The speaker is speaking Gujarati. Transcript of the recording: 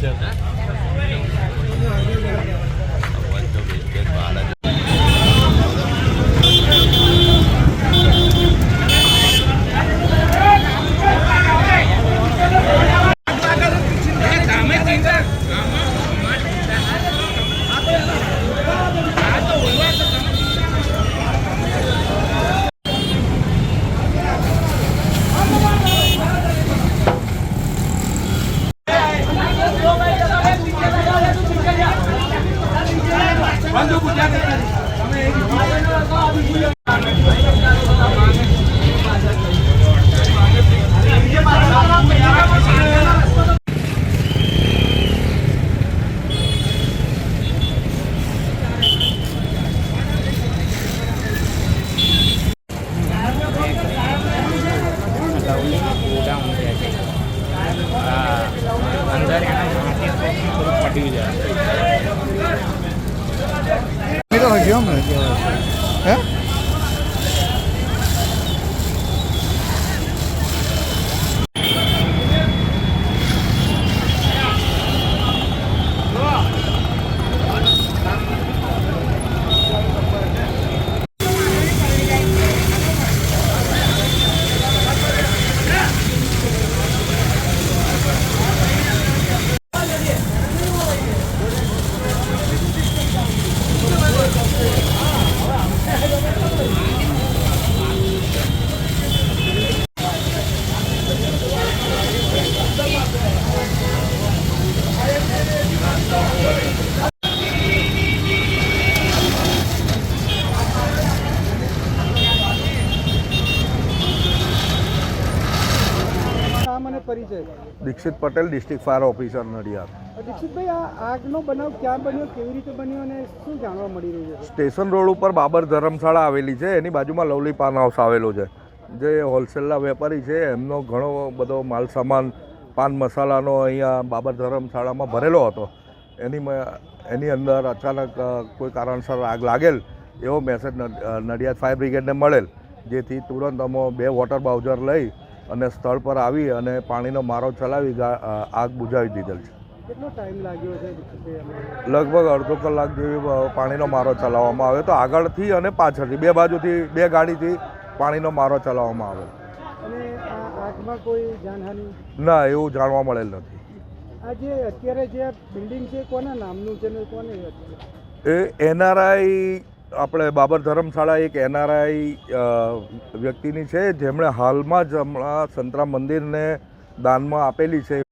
છે. Dixit Patel, district fire officer Nadiad. દીક્ષિતભાઈ, આ આગનો બનાવ ક્યાં બન્યો, કેવી રીતે બન્યો અને શું જાણવા મળી રહ્યું છે? સ્ટેશન રોડ ઉપર બાબર ધર્મશાળા આવેલી છે, એની બાજુમાં લવલી પાન હાઉસ આવેલો છે. જે હોલસેલના વેપારી છે એમનો ઘણો બધો માલ સામાન પાન મસાલાનો અહીંયા બાબર ધર્મશાળામાં ભરેલો હતો. એની અંદર અચાનક કોઈ કારણસર આગ લાગેલ એવો મેસેજ નડિયાદ ફાયર બ્રિગેડને મળેલ, જેથી તુરંત અમે 2 વોટર બાઉઝર લઈ અને સ્થળ પર આવી અને પાણીનો મારો ચલાવી આગ બુઝાવી દીધેલ છે. કેટલો ટાઈમ લાગ્યો છે? લગભગ અડધો કલાક જેવી પાણીનો મારો ચલાવવામાં આવ્યો તો આગળથી અને પાછળથી 2 બાજુથી 2 ગાડીથી પાણીનો મારો ચલાવવામાં આવ્યો. અને આ આગમાં કોઈ જાનહાનિ? ના, એવું જાણવા મળેલ નથી. આ જે અત્યારે જે બિલ્ડિંગ છે કોના નામનું છે ને કોને? એ એનઆરઆઈ આપણે બાબર ધર્મશાળા એક એનઆરઆઈ વ્યક્તિની છે, જેમણે હાલમાં જ હમણાં સંતરામ મંદિરને દાનમાં આપેલી છે.